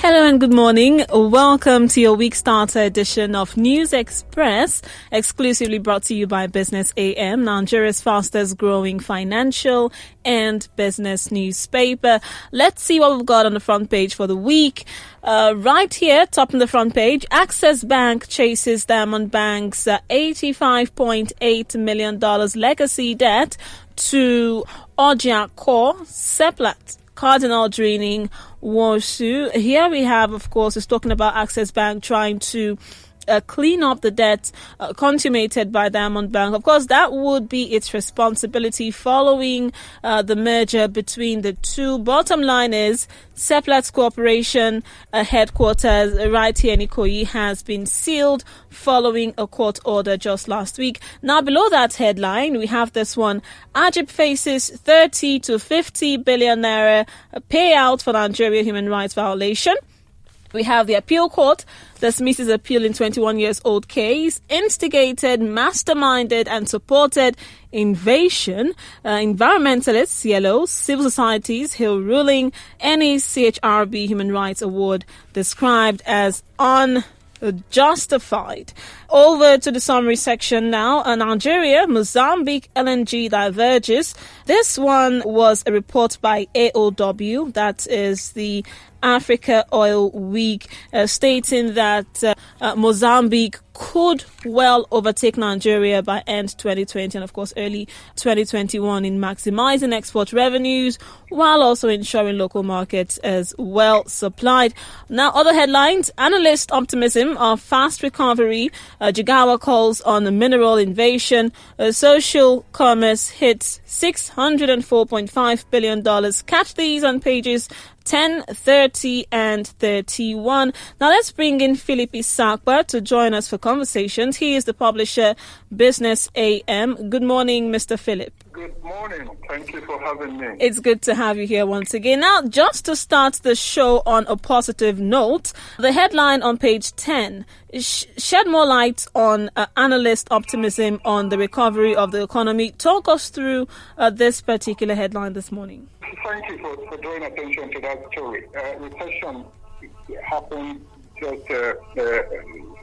Hello and good morning. Welcome to your week starter edition of News Express, exclusively brought to you by Business AM, Nigeria's fastest growing financial and business newspaper. Let's see what we've got on the front page for the week. Right here, top on the front page, Access Bank chases Diamond Bank's $85.8 million legacy debt to Aeagean core Seplat. Cardinal draining Warsu. Here we have, of course, is talking about Access Bank trying to clean up the debt consummated by Diamond Bank. Of course, that would be its responsibility following the merger between the two. Bottom line is, Seplat's Corporation headquarters right here in Ikoyi has been sealed following a court order just last week. Now, below that headline, we have this one. Agip faces 30 to 50 billion naira payout for Nigeria human rights violation. We have the appeal court dismisses appeal in 21-year-old case, instigated, masterminded and supported invasion. Environmentalists, yellow, civil societies, Hill ruling, NACHRB Human Rights Award described as unjustified. Over to the summary section now. Nigeria, Mozambique LNG diverges. This one was a report by AOW, that is the Africa Oil Week, stating that Mozambique could well overtake Nigeria by end 2020 and, of course, early 2021 in maximizing export revenues while also ensuring local markets as well supplied. Now, other headlines. Analyst optimism of fast recovery. Jigawa calls on mineral invasion. Social commerce hits $604.5 billion. Catch these on pages 10, 30 and 31. Now let's bring in Philip Isakwa to join us for conversations. He is the publisher, Business AM. Good morning, Mr. Philip. Good morning. Thank you for having me. It's good to have you here once again. Now, just to start the show on a positive note, the headline on page 10 shed more light on analyst optimism on the recovery of the economy. Talk us through this particular headline this morning. Thank you for drawing attention to that story. Recession happened just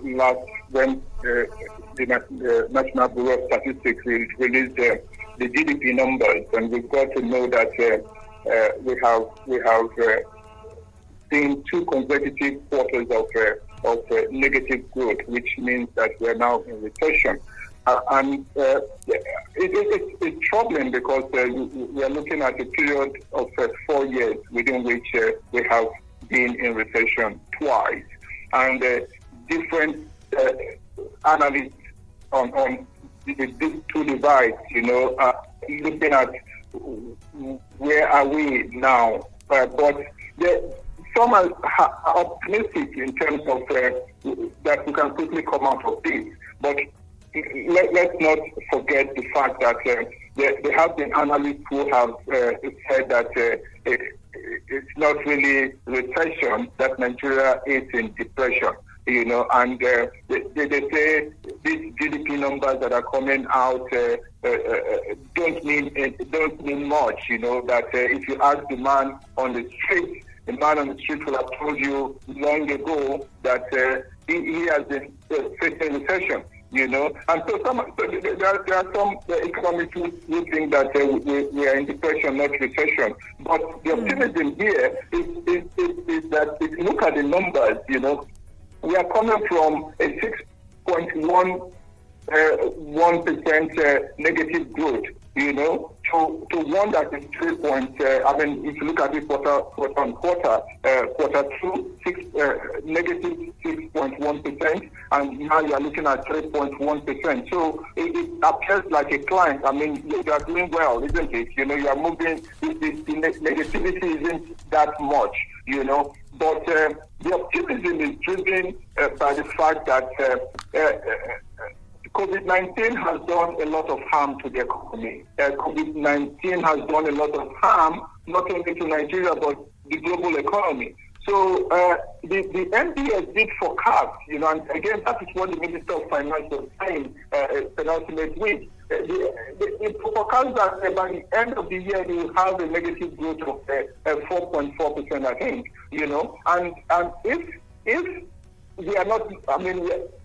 last when the National Bureau of Statistics released the GDP numbers, and we've got to know that we have seen two consecutive quarters of negative growth, which means that we're now in recession. And it's troubling because we are looking at a period of 4 years within which we have been in recession twice. And different analysts on these two divides, looking at where are we now. But some are optimistic in terms of that we can quickly come out of this. But let's not forget the fact that there have been analysts who have said that it's not really recession, that Nigeria is in depression, and they say these GDP numbers that are coming out don't mean much, that if you ask the man on the street, will have told you long ago that he has been facing recession. And so there are some economists who think that we are in depression, not recession. But the optimism here is that if you look at the numbers, we are coming from a 6.1% negative growth, to one that is 3 if you look at it quarter on quarter, quarter two, negative 6.1%, and now you are looking at 3.1%. So it appears like a client. You are doing well, isn't it? You are moving, the negativity isn't that much, but the optimism is driven by the fact that COVID-19 has done a lot of harm to the economy. COVID-19 has done a lot of harm not only to Nigeria but the global economy. So the MBS did forecast, and again, that is what the Minister of Finance was saying, penultimate week. It forecasts that by the end of the year, you will have a negative growth of 4.4%, I think, and if we are not,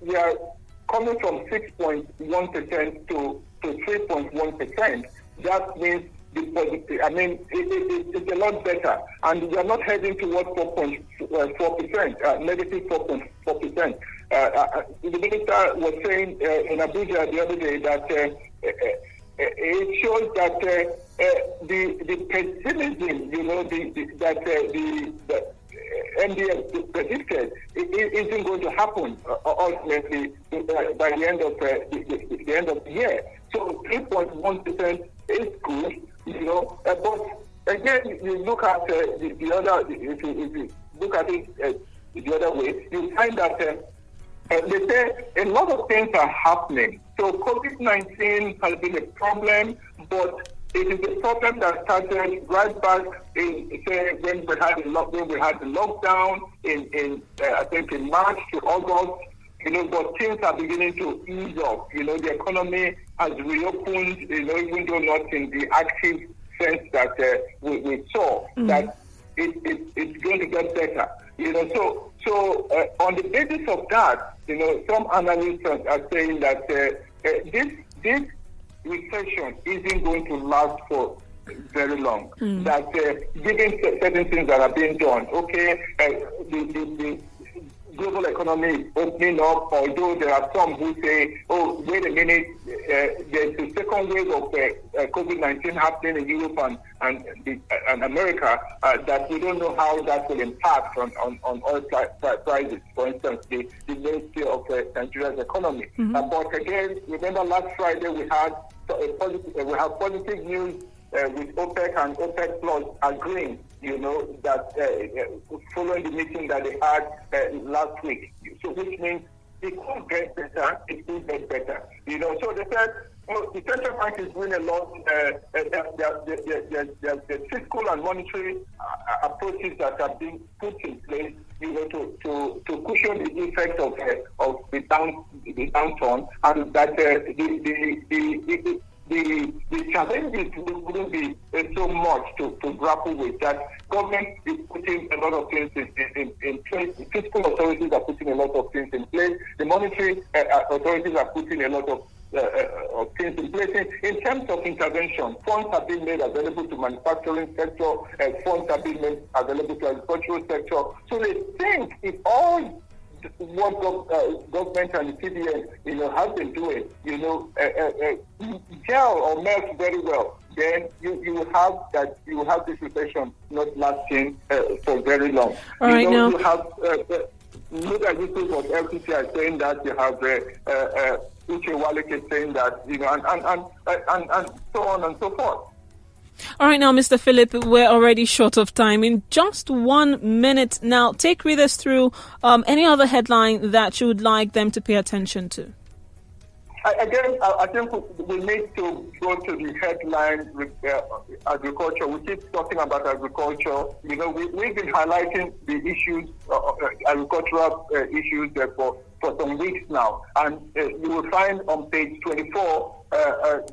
we are coming from 6.1% to 3.1%, that means it's a lot better, and we are not heading towards 4.4%, negative 4.4%. The minister was saying in Abuja the other day that it shows that the pessimism, that MDS predicted, it isn't going to happen ultimately by the end of the end of the year. So 3.1% is good, but again, you look at the other. If you look at it the other way, you find that they say a lot of things are happening. So COVID-19 has been a problem, but it is a problem that started right back in, say, when we had the lockdown in I think in March to August. But things are beginning to ease up. The economy has reopened. Even though not in the active sense that we saw, that it's going to get better. So on the basis of that, some analysts are saying that this recession isn't going to last for very long. That given certain things that are being done, the global economy is opening up, although there are some who say, oh, wait a minute, there's a second wave of COVID-19 happening in Europe and America, that we don't know how that will impact on oil prices, for instance, the mainstay of Nigeria's economy. But again, remember last Friday we had positive news with OPEC and OPEC Plus agreeing, that following the meeting that they had last week. So which means it could get better, it could get better. So they said, the central bank is doing a lot. The fiscal and monetary approaches that are being put in place, to cushion the effect of the downturn, and that the challenges wouldn't be so much to grapple with. That government is putting a lot of things in place. The fiscal authorities are putting a lot of things in place. The monetary authorities are putting a lot of things in place. In terms of intervention, funds have been made available to manufacturing sector, funds have been made available to agricultural sector. So they think if all what government and the CBN, have been doing, gel or melt very well, then you will have this recession not lasting for very long. All right, now you have look at this of LTCI saying that, you have Uche Waleke saying that, and so on and so forth. All right, now, Mr. Philip, we're already short of time. In just 1 minute now, take readers through any other headline that you would like them to pay attention to. Again, I think we need to go to the headline with agriculture. We keep talking about agriculture. We've been highlighting the issues, agricultural issues for some weeks now. And you will find on page 24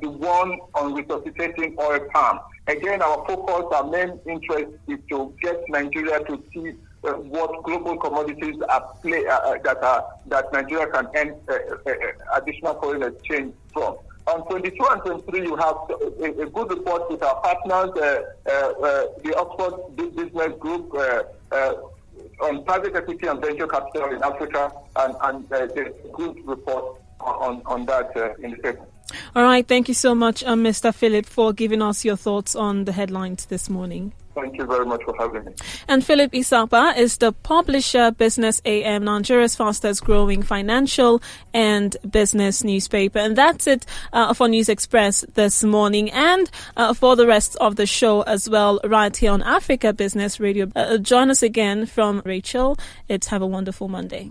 the one on resuscitating oil palm. Again, our focus, our main interest is to get Nigeria to see what global commodities are that Nigeria can earn additional foreign exchange from. On 22 and 23, you have a good report with our partners, the Oxford Business Group, on private equity and venture capital in Africa, and there's a good report on that in the paper. All right. Thank you so much, Mr. Philip, for giving us your thoughts on the headlines this morning. Thank you very much for having me. And Philip Isapa is the publisher, Business AM, Nigeria's fastest growing financial and business newspaper. And that's it for News Express this morning, and for the rest of the show as well, right here on Africa Business Radio. Join us again from Rachel. Have a wonderful Monday.